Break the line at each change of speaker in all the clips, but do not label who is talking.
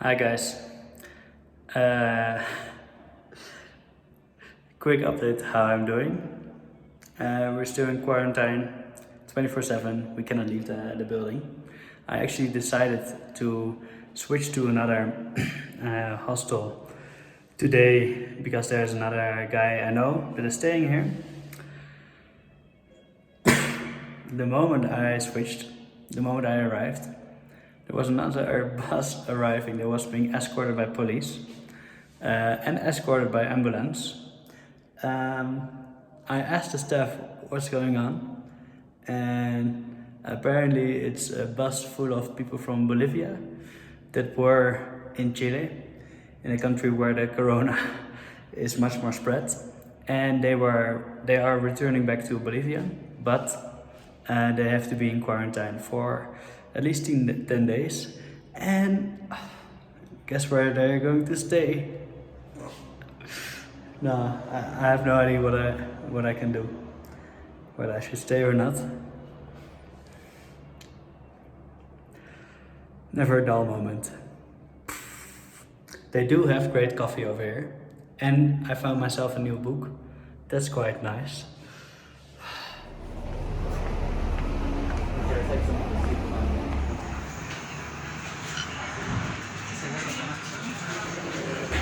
Hi guys. Uh, Quick update how I'm doing. We're still in quarantine 24/7. We cannot leave the building. I actually decided to switch to another hostel today because there's another guy I know that is staying here. The moment I switched, the moment I arrived, there was another bus arriving that was being escorted by police and escorted by ambulance. Um, I asked the staff what's going on, and apparently it's a bus full of people from Bolivia that were in Chile, in a country where the corona is much more spread, and they are returning back to Bolivia, but they have to be in quarantine for at least 10 days, and guess where they're going to stay? No, I have no idea what I can do. Whether I should stay or not. Never a dull moment. They do have great coffee over here. And I found myself a new book. That's quite nice.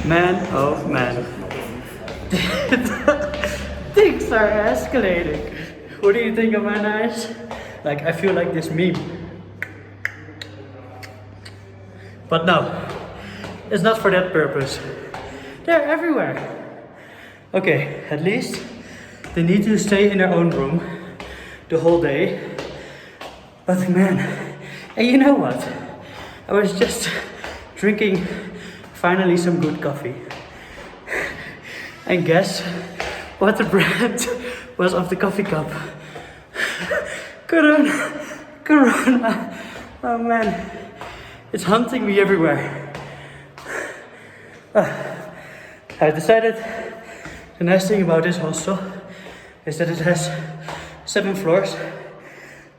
Man, oh man. Things are escalating. What do you think of my eyes? Like, I feel like this meme. But no, it's not for that purpose. They're everywhere. Okay, at least they need to stay in their own room the whole day. But man, and you know what? I was just drinking finally some good coffee. And guess what the brand was of the coffee cup? Corona. Corona. Oh man. It's hunting me everywhere. I decided the nice thing about this hostel is that it has 7 floors.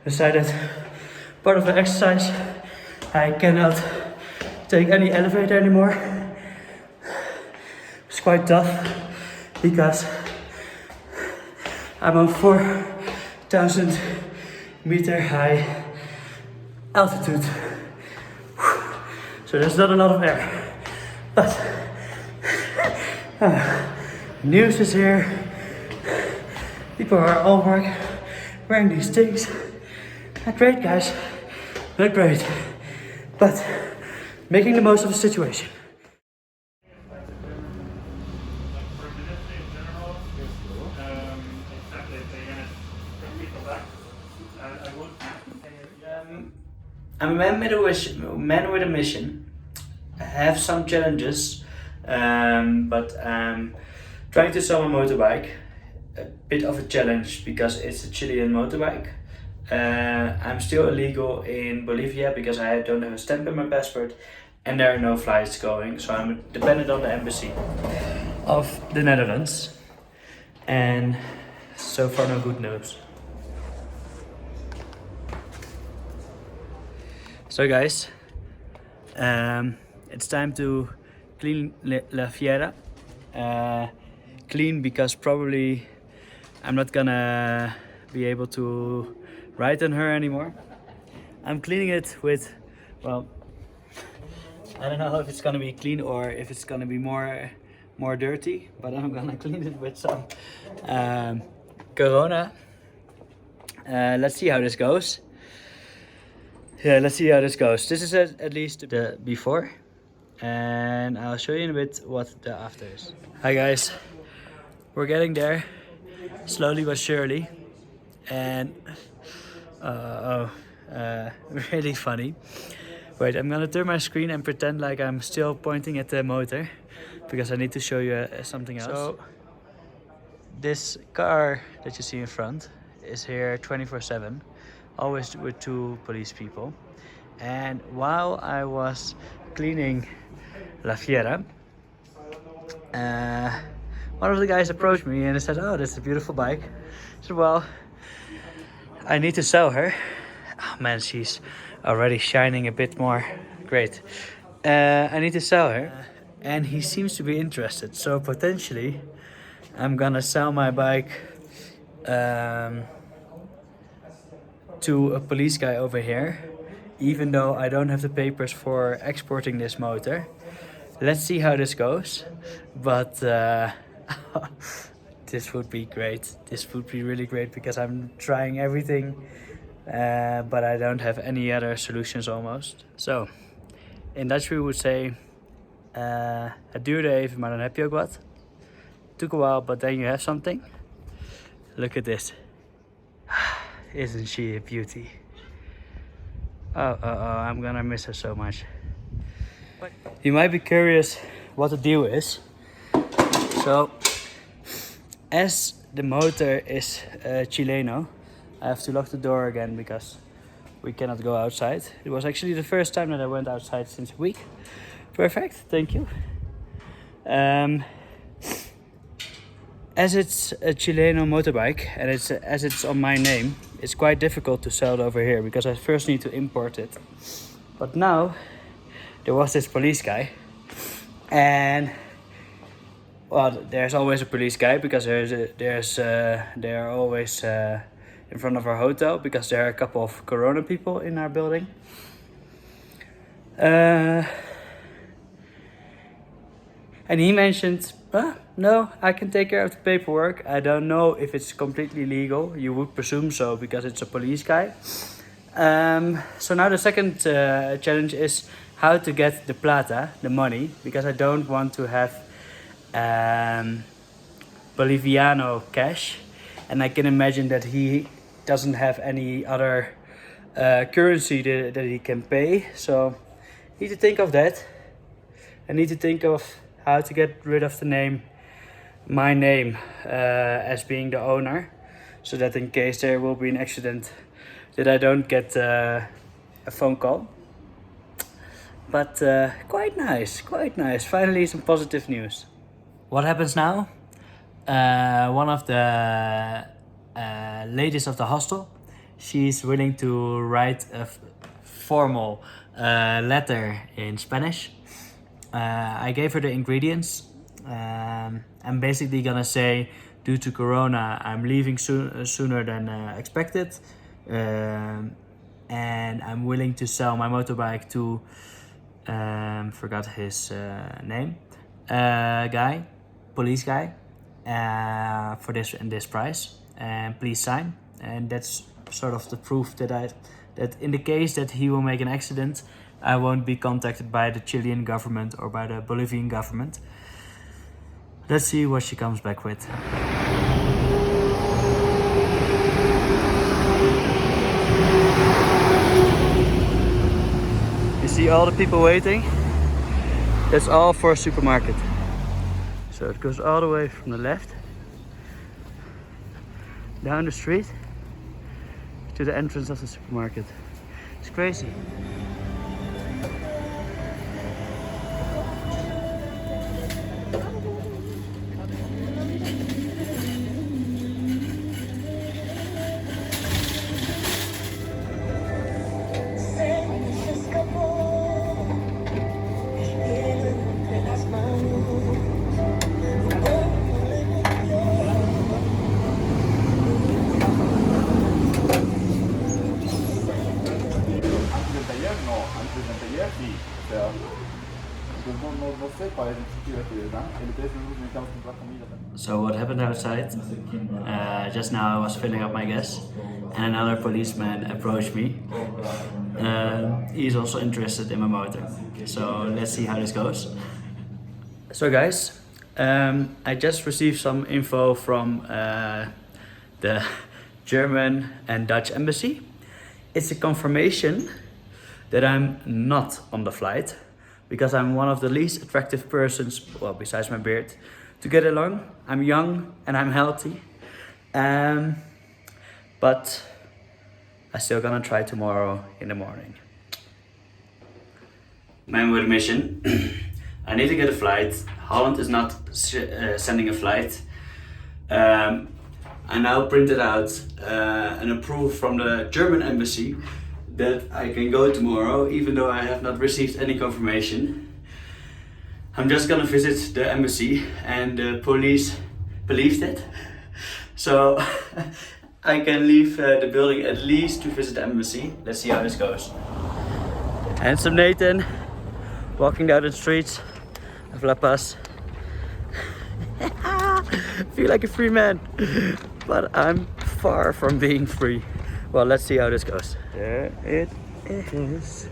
Decided part of the exercise I cannot take any elevator anymore. It's quite tough because I'm on 4,000 meter high altitude. So there's not a lot of air. But news is here. People are all wearing these things. Not great, guys. Not great. But making the most of the situation. I'm a man with a mission. I have some challenges, but I'm trying to sell my motorbike. A bit of a challenge because it's a Chilean motorbike. I'm still illegal in Bolivia because I don't have a stamp in my passport and there are no flights going, so I'm dependent on the embassy of the Netherlands. And so far no good news. So guys, it's time to clean La Fiera. Clean because probably I'm not gonna be able to ride on her anymore. I'm cleaning it with, well, I don't know if it's gonna be clean or if it's gonna be more dirty, but I'm gonna clean it with some Corona. Let's see how this goes. Yeah, let's see how this goes. This is at least the before, and I'll show you in a bit what the after is. Hi guys, we're getting there, slowly but surely, and really funny. Wait, I'm gonna turn my screen and pretend like I'm still pointing at the motor, because I need to show you something else. So, this car that you see in front is here 24/7. Always with 2 police people. And while I was cleaning La Fiera, one of the guys approached me and he said, "Oh, that's a beautiful bike." I said, "Well, I need to sell her." Oh man, she's already shining a bit more. Great. I need to sell her, and he seems to be interested. So potentially, I'm gonna sell my bike um, to a police guy over here, even though I don't have the papers for exporting this motor. Let's see how this goes, but this would be great. This would be really great because I'm trying everything, but I don't have any other solutions almost. So, in Dutch we would say, het duurde even, maar dan heb je ook wat. Took a while, but then you have something. Look at this. Isn't she a beauty? Oh, I'm gonna miss her so much. You might be curious what the deal is. So, as the motor is Chileno, I have to lock the door again because we cannot go outside. It was actually the first time that I went outside since a week. Perfect, thank you. As it's a Chileno motorbike and as it's on my name, it's quite difficult to sell it over here because I first need to import it. But now there was this police guy, and well, there's always a police guy because they are always in front of our hotel because there are a couple of Corona people in our building. And he mentioned, no, I can take care of the paperwork. I don't know if it's completely legal. You would presume so because it's a police guy. So now the second challenge is how to get the plata, the money, because I don't want to have Boliviano cash. And I can imagine that he doesn't have any other currency that he can pay. So I need to think of that. I need to think of how to get rid of my name as being the owner, so that in case there will be an accident that I don't get a phone call. But quite nice. Finally some positive news. What happens now? One of the ladies of the hostel, she's willing to write a formal letter in Spanish. I gave her the ingredients. I'm basically gonna say, due to Corona, I'm leaving sooner than expected, and I'm willing to sell my motorbike to forgot his name, police guy, for this price, and please sign. And that's sort of the proof that in the case that he will make an accident, I won't be contacted by the Chilean government or by the Bolivian government. Let's see what she comes back with. You see all the people waiting? That's all for a supermarket. So it goes all the way from the left, down the street, to the entrance of the supermarket. It's crazy. So what happened outside? Just now I was filling up my gas and another policeman approached me. He's also interested in my motor. So let's see how this goes. So guys, I just received some info from the German and Dutch embassy. It's a confirmation that I'm not on the flight, because I'm one of the least attractive persons, well, besides my beard, to get along. I'm young and I'm healthy, but I'm still gonna try tomorrow in the morning. Man with a mission. I need to get a flight. Holland is not sending a flight. I now printed out an approval from the German embassy that I can go tomorrow, even though I have not received any confirmation. I'm just gonna visit the embassy, and the police believed it. So I can leave the building at least to visit the embassy. Let's see how this goes. Handsome Nathan walking down the streets of La Paz. Feel like a free man, but I'm far from being free. Well, let's see how this goes. There it is.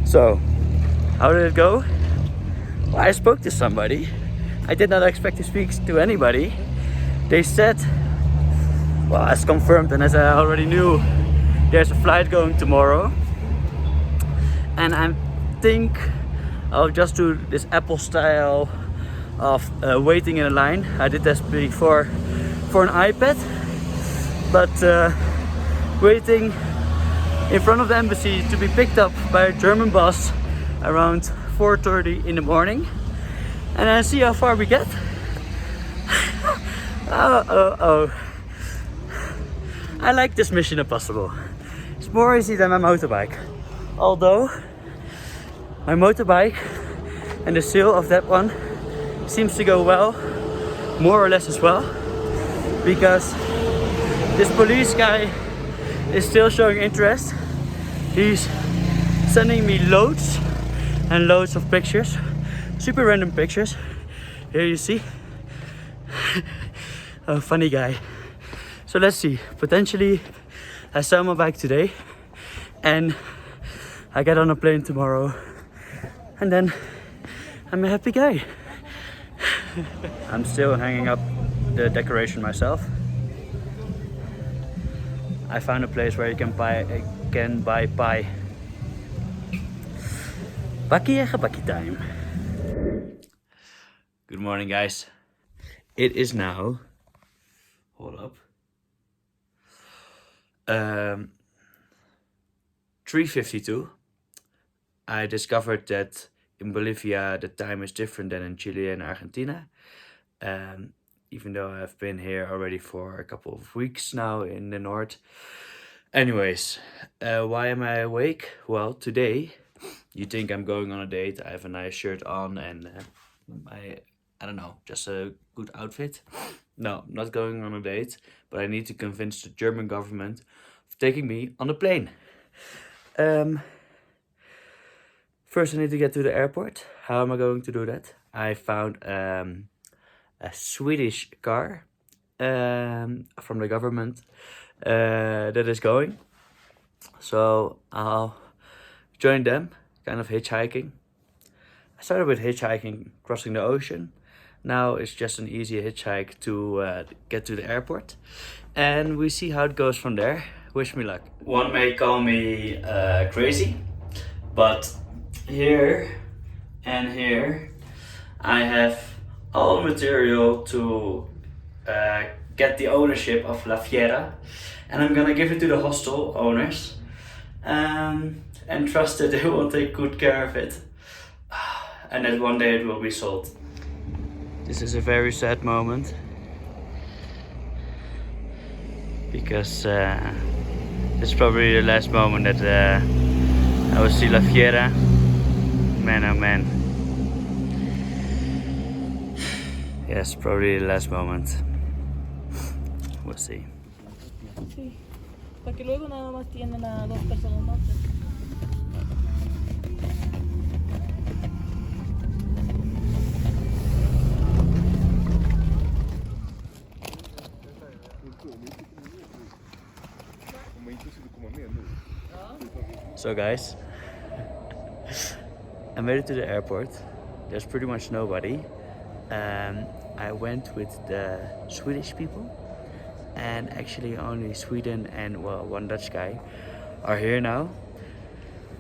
So, how did it go? Well, I spoke to somebody. I did not expect to speak to anybody. They said, well, as confirmed and as I already knew, there's a flight going tomorrow. And I think I'll just do this Apple style of waiting in a line. I did this before for an iPad, but waiting in front of the embassy to be picked up by a German bus around 4:30 in the morning, and then see how far we get. Oh. I like this Mission Impossible. It's more easy than my motorbike. Although my motorbike and the sale of that one seems to go well, more or less as well, because this police guy is still showing interest. He's sending me loads and loads of pictures, super random pictures. Here you see. Oh, funny guy. So let's see, potentially I sell my bike today and I get on a plane tomorrow, and then I'm a happy guy. I'm still hanging up the decoration myself. I found a place where you can buy pie. Bakkie en gebakkie time. Good morning, guys. It is now, hold up, 3:52. I discovered that in Bolivia the time is different than in Chile and Argentina. Even though I've been here already for a couple of weeks now in the north. Anyways, why am I awake? Well, today, you think I'm going on a date. I have a nice shirt on and I don't know, just a good outfit. No, not going on a date, but I need to convince the German government of taking me on a plane. First I need to get to the airport. How am I going to do that? I found a Swedish car from the government that is going. So I'll join them, kind of hitchhiking. I started with hitchhiking, crossing the ocean. Now it's just an easy hitchhike to get to the airport. And we see how it goes from there. Wish me luck. One may call me crazy, but here and here I have all material to get the ownership of La Fiera, and I'm gonna give it to the hostel owners and trust that they will take good care of it, and that one day it will be sold. This is a very sad moment because it's probably the last moment that I will see La Fiera. Man, oh man. Yes, probably the last moment. We'll see.
Sí, porque luego nada más tienen a 2 personas más.
So guys, I made it to the airport. There's pretty much nobody. I went with the Swedish people, and actually only Sweden and well, one Dutch guy are here now.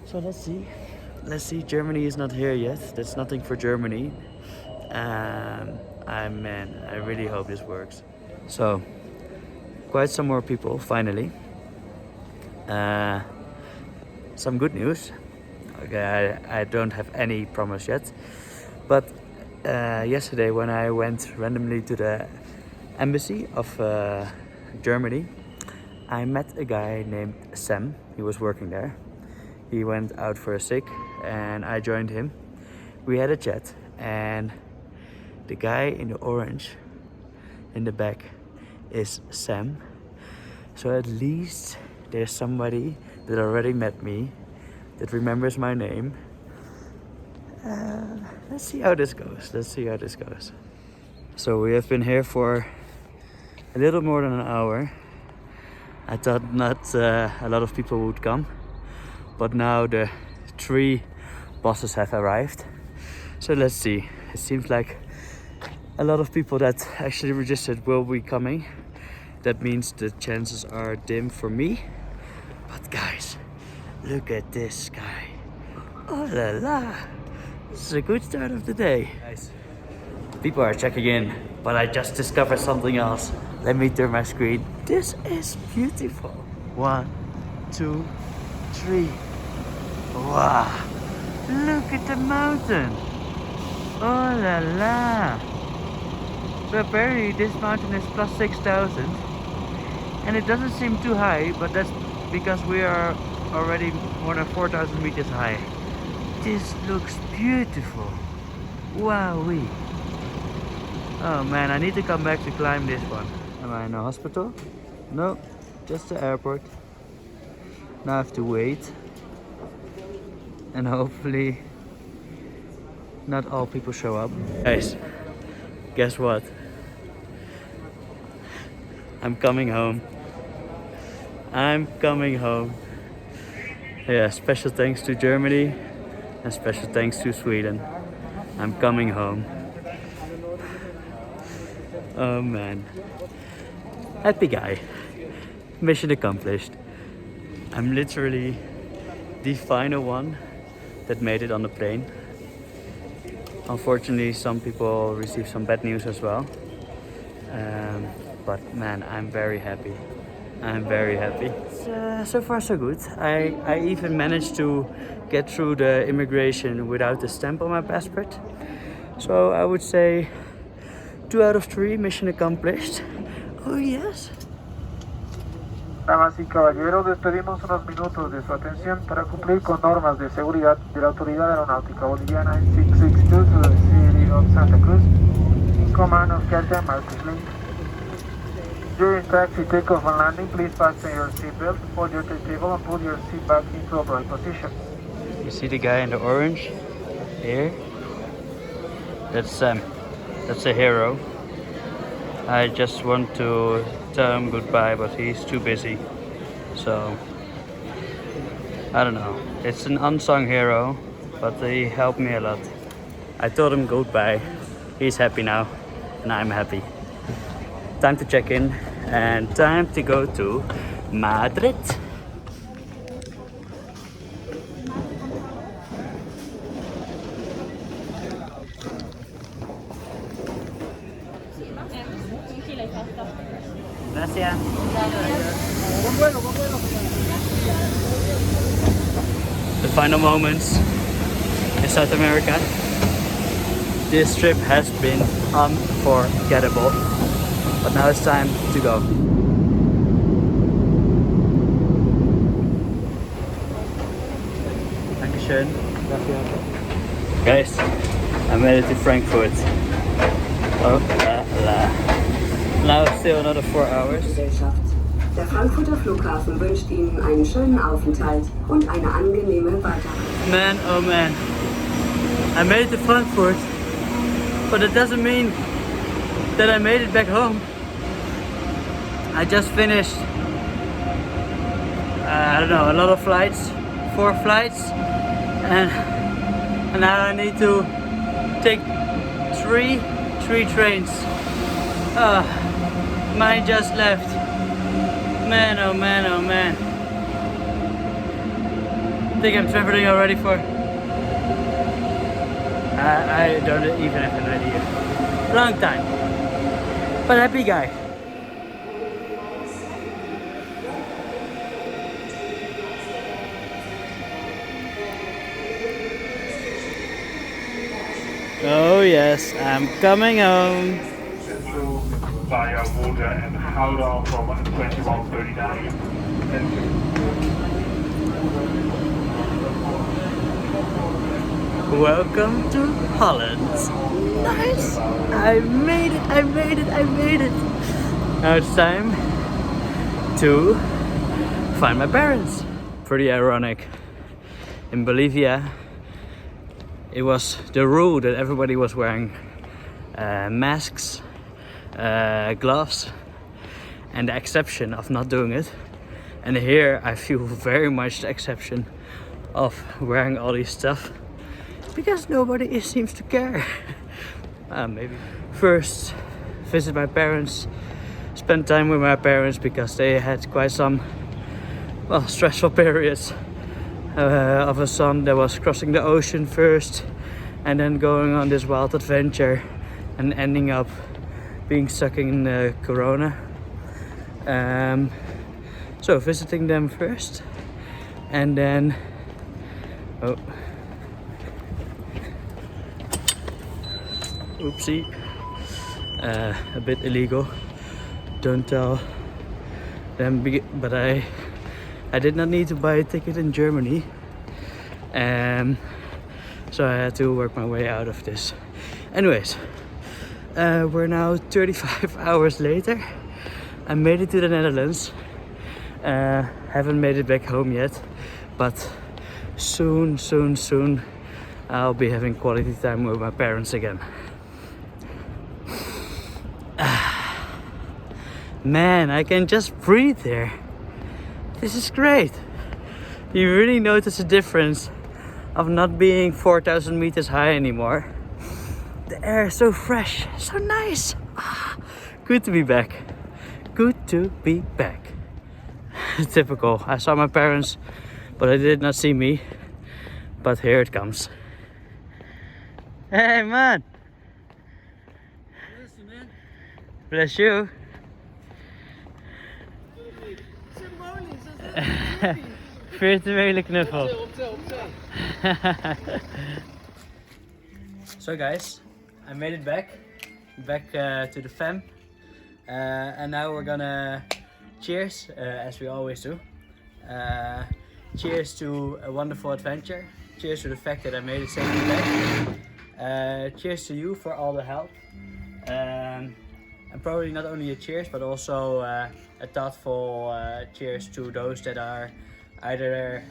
So let's see. Germany is not here yet. That's nothing for Germany. I really hope this works. So quite some more people finally. Some good news. Okay, I don't have any promise yet. But yesterday when I went randomly to the embassy of Germany, I met a guy named Sam. He was working there. He went out for a sick and I joined him. We had a chat and the guy in the orange in the back is Sam. So at least there's somebody that already met me, that remembers my name. Let's see how this goes. So we have been here for a little more than an hour. I thought not a lot of people would come, but now the 3 buses have arrived. So let's see. It seems like a lot of people that actually registered will be coming. That means the chances are dim for me. But guys, look at this sky. Oh la la. This is a good start of the day. Guys, people are checking in, but I just discovered something else. Let me turn my screen. This is beautiful. 1, 2, 3. Wow. Look at the mountain. Oh la la. So apparently this mountain is plus 6,000. And it doesn't seem too high, but that's because we are already more than 4,000 meters high. This looks beautiful. Wowee. Oh man, I need to come back to climb this one. Am I in a hospital? No, just the airport. Now I have to wait. And hopefully not all people show up. Guys, guess what? I'm coming home. Yeah, special thanks to Germany and special thanks to Sweden. I'm coming home. Oh man. Happy guy. Mission accomplished. I'm literally the final one that made it on the plane. Unfortunately, some people received some bad news as well. But man, I'm very happy. So far so good. I even managed to get through the immigration without the stamp on my passport. So I would say 2 out of 3, mission accomplished. Oh yes.
Damas y caballeros, les pedimos unos minutos de su atención para cumplir con normas de seguridad de la Autoridad Aeronáutica Boliviana en 662 to the city of Santa Cruz, in command of Captain Marcus Link. During taxi takeoff and landing, please fasten your seatbelt, hold your table and pull your seat back into upright position.
You see the guy in the orange here? That's Sam. That's a hero. I just want to tell him goodbye, but he's too busy. So, I don't know. It's an unsung hero, but he helped me a lot. I told him goodbye. He's happy now, and I'm happy. Time to check in, and time to go to Madrid. Gracias. The final moments in South America. This trip has been unforgettable, but now it's time to go. Dankeschön. Guys, I made it to Frankfurt. Oh la la. Now still another 4 hours.
Der Frankfurter Flughafen wünscht Ihnen einen schönen Aufenthalt und eine angenehme Weiterreise.
Man, oh man. I made it to Frankfurt, but it doesn't mean that I made it back home. I just finished, I don't know, a lot of flights, 4 flights, and now I need to take three trains. Mine just left. Man, oh man, oh man. I think I'm traveling already for... I don't even have an idea. Long time. But happy guy. Oh yes, I'm coming home.
Central via water and Gouda from 2139.
Welcome to Holland. Nice! I made it, I made it, I made it! Now it's time to find my parents. Pretty ironic. In Bolivia, it was the rule that everybody was wearing masks, gloves, and the exception of not doing it. And here I feel very much the exception of wearing all this stuff because nobody seems to care. Maybe first visit my parents, spend time with my parents because they had quite some stressful periods of a son that was crossing the ocean first and then going on this wild adventure and ending up being stuck in Corona. So visiting them first and then oopsie, a bit illegal, don't tell them, but I did not need to buy a ticket in Germany, so I had to work my way out of this. Anyways, we're now 35 hours later. I made it to the Netherlands. Haven't made it back home yet, but soon I'll be having quality time with my parents again. Man, I can just breathe here. This is great. You really notice the difference of not being 4,000 meters high anymore. The air is so fresh, so nice. Good to be back. Good to be back. Typical. I saw my parents, but they did not see me. But here it comes. Hey man.
Bless you, man.
Bless you. Virtuele knuffel. So guys, I made it back to the fam, and now we're gonna cheers as we always do. Cheers to a wonderful adventure. Cheers to the fact that I made it safely back. Cheers to you for all the help. And probably not only a cheers, but also a thoughtful cheers to those that are either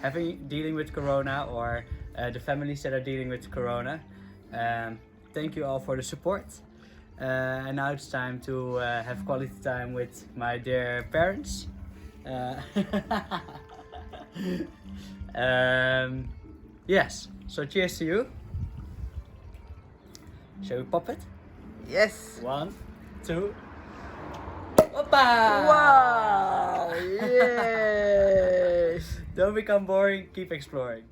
dealing with Corona or the families that are dealing with Corona. Thank you all for the support. And now it's time to have quality time with my dear parents. Yes, so cheers to you. Shall we pop it?
Yes.
1, 2. Opa!
Wow! Yes.
Don't become boring, keep exploring.